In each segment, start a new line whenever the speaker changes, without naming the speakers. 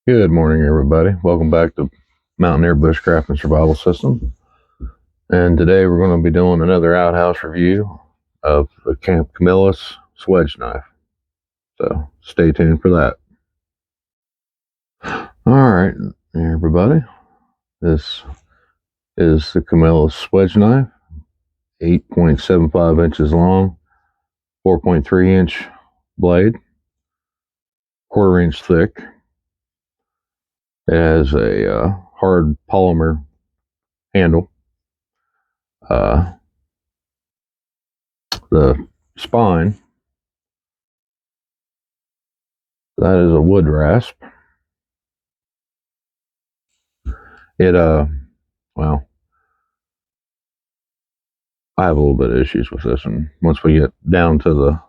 Good morning, everybody. Welcome back to Mountaineer Bushcraft and Survival System. And today we're going to be doing another outhouse review of the Camillus Swedge knife. So stay tuned for that. All right, everybody. This is the Camillus Swedge knife, 8.75 inches long, 4.3 inch blade, 1/4 inch thick. It has a hard polymer handle. The spine, that is a wood rasp. Well, I have a little bit of issues with this, and once we get down to the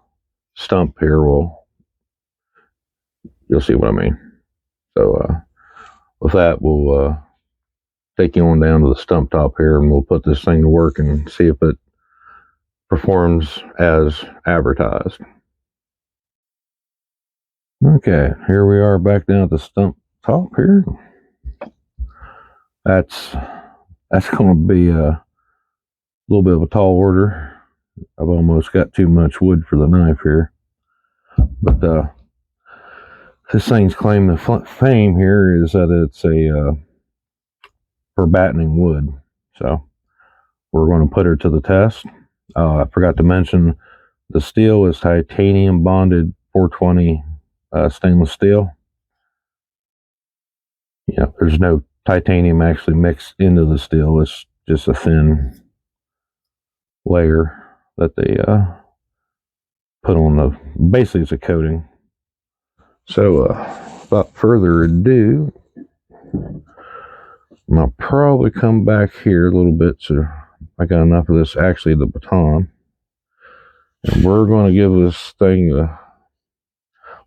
stump here, you'll see what I mean. So, with that, we'll take you on down to the stump top here, and we'll put this thing to work and see if it performs as advertised. Okay, here we are back down at the stump top here. That's going to be a little bit of a tall order. I've almost got too much wood for the knife here, but this thing's claim to fame here is that it's for battening wood. So we're going to put her to the test. I forgot to mention the steel is titanium bonded 420 stainless steel. There's no titanium actually mixed into the steel. It's just a thin layer that they put on basically it's a coating. So without further ado, I'll probably come back here a little bit so I got enough of this, actually the baton, and we're going to give this thing a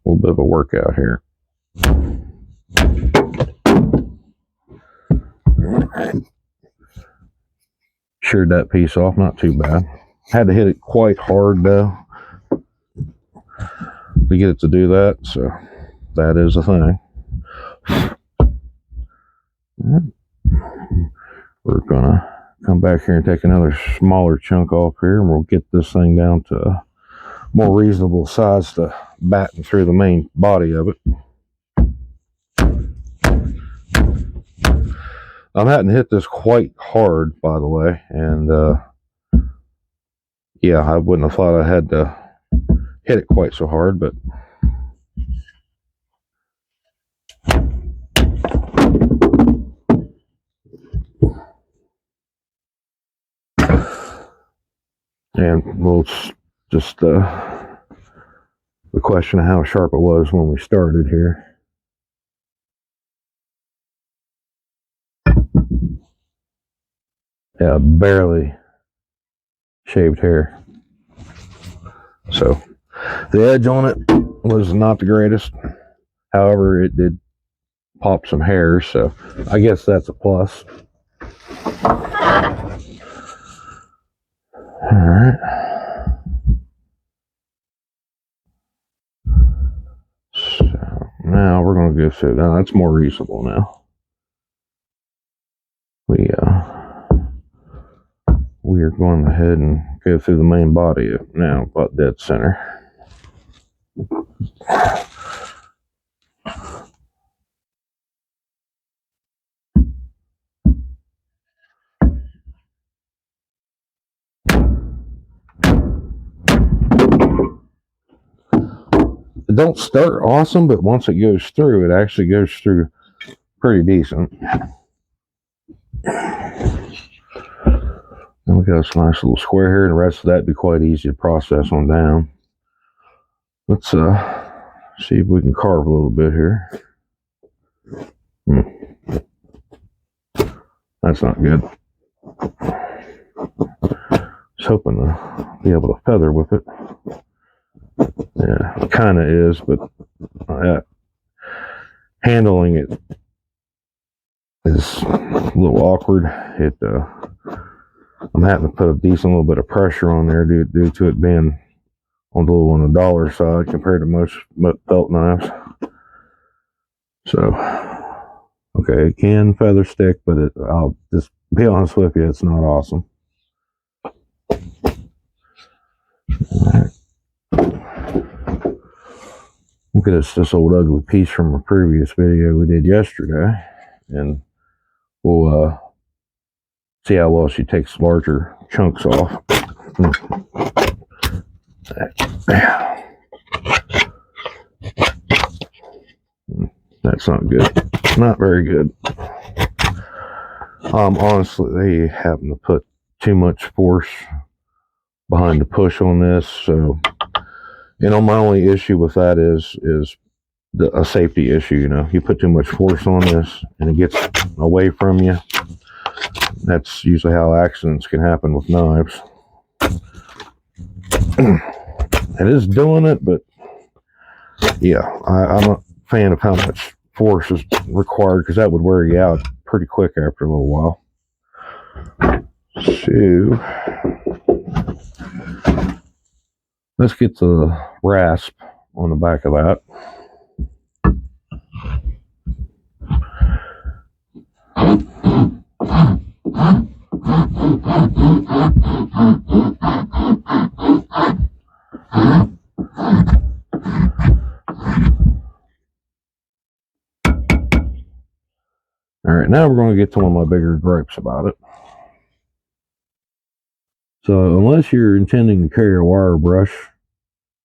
little bit of a workout here. Sheared that piece off, not too bad. Had to hit it quite hard though to get it to do that, so that is a thing. We're gonna come back here and take another smaller chunk off here, and we'll get this thing down to a more reasonable size to batten through the main body of it. I hadn't hit this quite hard, by the way, and yeah, I wouldn't have thought I had to hit it quite so hard, but and we'll just the question of how sharp it was when we started here. Yeah, barely shaved hair. So the edge on it was not the greatest. However, it did pop some hairs, so I guess that's a plus. All right. So now we're going to go through. Now that's more reasonable now. We are going ahead and go through the main body now, about dead center. It don't start awesome, but once it goes through, it actually goes through pretty decent. And we got this nice little square here, and the rest of that be quite easy to process on down. Let's see if we can carve a little bit here. That's not good. I was hoping to be able to feather with it. Yeah, it kind of is, but handling it is a little awkward. I'm having to put a decent little bit of pressure on there due to it being on the dollar side compared to most belt knives. So, okay, it can feather stick, but I'll just be honest with you, it's not awesome. Look at this old ugly piece from a previous video we did yesterday, and we'll see how well she takes larger chunks off. That's not good. Not very good. Honestly, they happen to put too much force behind the push on this. So, my only issue with that is a safety issue. You put too much force on this and it gets away from you. That's usually how accidents can happen with knives. It is doing it, but yeah, I'm a fan of how much force is required, because that would wear you out pretty quick after a little while. So let's get the rasp on the back of that. All right, now we're going to get to one of my bigger gripes about it. So unless you're intending to carry a wire brush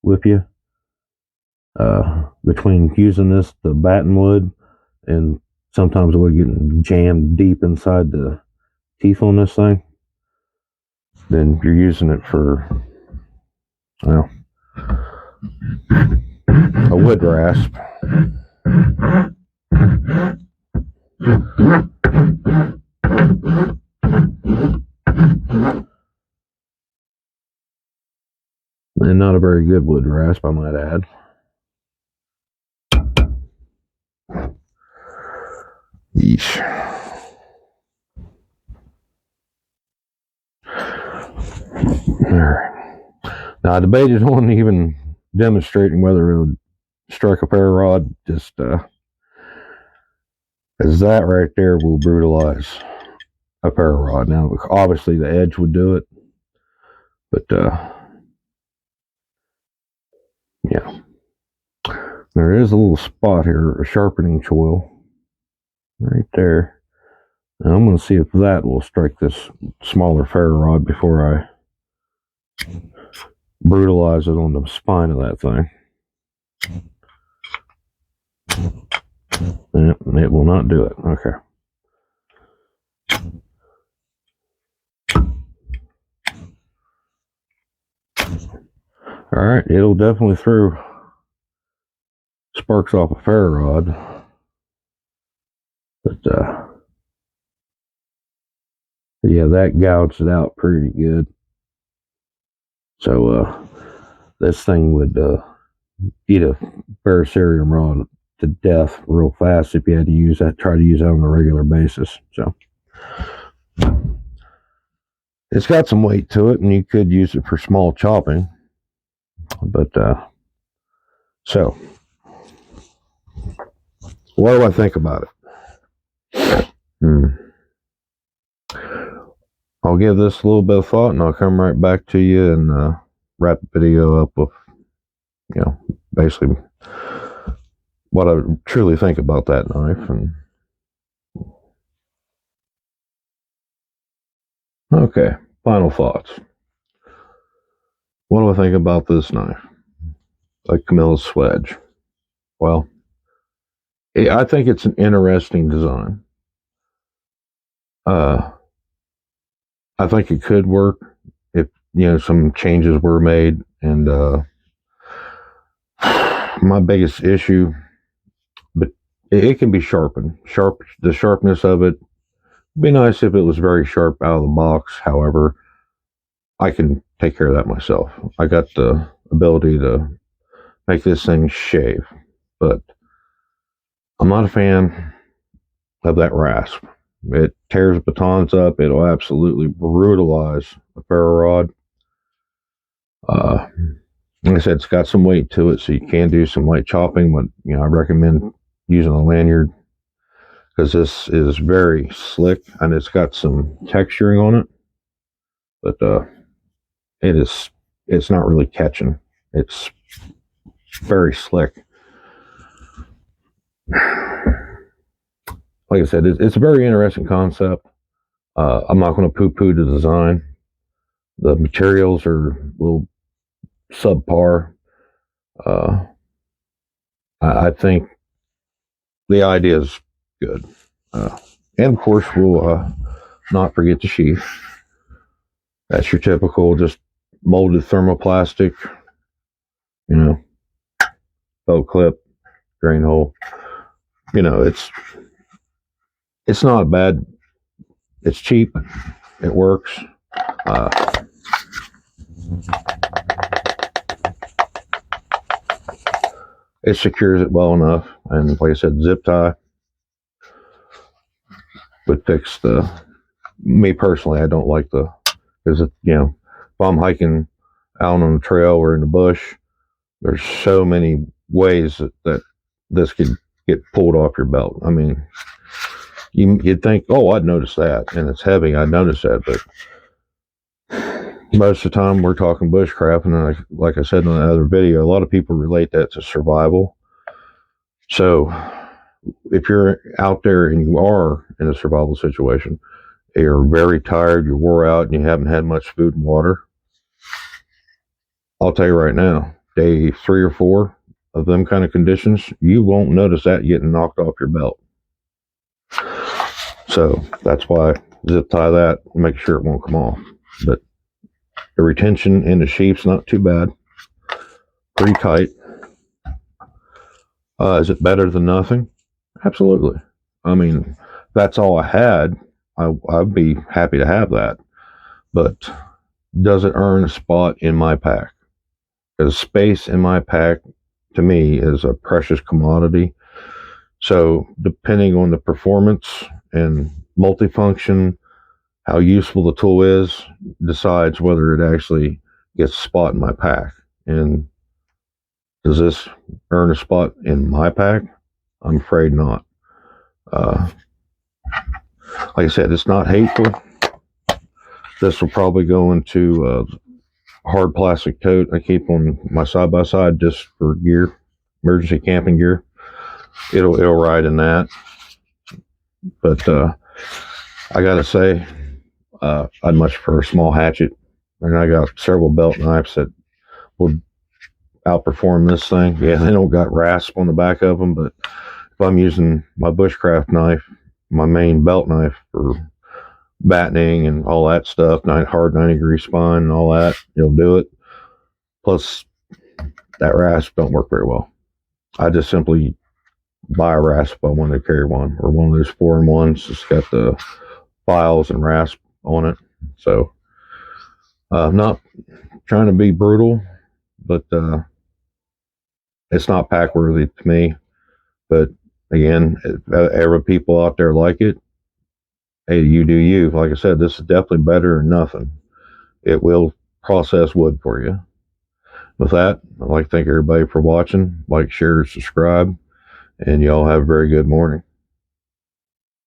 with you, between using the batten wood and sometimes it would get jammed deep inside the teeth on this thing, then you're using it for, well, a wood rasp. And not a very good wood rasp, I might add. Yeesh. Alright. Now, I debated on even demonstrating whether it would strike a ferro rod, just as that right there will brutalize a ferro rod. Now, obviously the edge would do it, but yeah. There is a little spot here, a sharpening choil, right there. Now I'm going to see if that will strike this smaller ferro rod before I brutalize it on the spine of that thing. It will not do it. Okay. All right, it'll definitely throw sparks off a ferro rod, but yeah, that gouged it out pretty good. So this thing would eat a ferrocerium rod to death real fast if you had to use that, try to use that on a regular basis. So it's got some weight to it, and you could use it for small chopping. But so what do I think about it? I'll give this a little bit of thought, and I'll come right back to you and wrap the video up with, basically what I truly think about that knife. And okay, final thoughts. What do I think about this knife? Like Camillus Swedge. Well, I think it's an interesting design. I think it could work if, some changes were made. And my biggest issue, but it can be sharpened. The sharpness of it would be nice if it was very sharp out of the box. However, I can take care of that myself. I got the ability to make this thing shave, but I'm not a fan of that rasp. It tears batons up. It'll absolutely brutalize a ferro rod. Like I said, it's got some weight to it, so you can do some light chopping, but I recommend using a lanyard, because this is very slick and it's got some texturing on it, but it's not really catching. It's very slick. Like I said, it's a very interesting concept. I'm not going to poo-poo the design. The materials are a little subpar. I think the idea is good. And of course, we'll not forget the sheath. That's your typical just molded thermoplastic, belt clip, drain hole. It's not bad. It's cheap. It works. It secures it well enough, and like I said, zip tie would fix me personally. I don't like because if I'm hiking out on the trail or in the bush, there's so many ways that this could get pulled off your belt. I mean, you'd think, oh, I'd notice that, and it's heavy, I'd notice that, but most of the time we're talking bushcraft, and like I said in another video, a lot of people relate that to survival. So if you're out there and you are in a survival situation, you're very tired, you're wore out, and you haven't had much food and water, I'll tell you right now, day 3 or 4 of them kind of conditions, you won't notice that getting knocked off your belt. So that's why zip tie that and make sure it won't come off. But the retention in the sheath's not too bad. Pretty tight. Is it better than nothing? Absolutely. I mean, if that's all I had, I'd be happy to have that. But does it earn a spot in my pack? Because space in my pack, to me, is a precious commodity. So depending on the performance and multifunction, how useful the tool is, decides whether it actually gets a spot in my pack. And does this earn a spot in my pack? I'm afraid not. Like I said, it's not hateful. This will probably go into hard plastic tote I keep on my side-by-side just for gear, emergency camping gear. It'll ride in that. But I gotta say, I'd much prefer a small hatchet, and I got several belt knives that will outperform this thing. Yeah, they don't got rasp on the back of them, but if I'm using my bushcraft knife, my main belt knife for battening and all that stuff, hard 90-degree spine and all that, it'll do it. Plus, that rasp don't work very well. I just simply buy a rasp if I want to carry one, or one of those 4-in-1s that's got the files and rasp on it. So, not trying to be brutal, but it's not pack worthy to me. But again, if ever people out there like it, hey, you do you. Like I said, this is definitely better than nothing. It will process wood for you. With that, I'd like to thank everybody for watching. Like, share, subscribe, and y'all have a very good morning.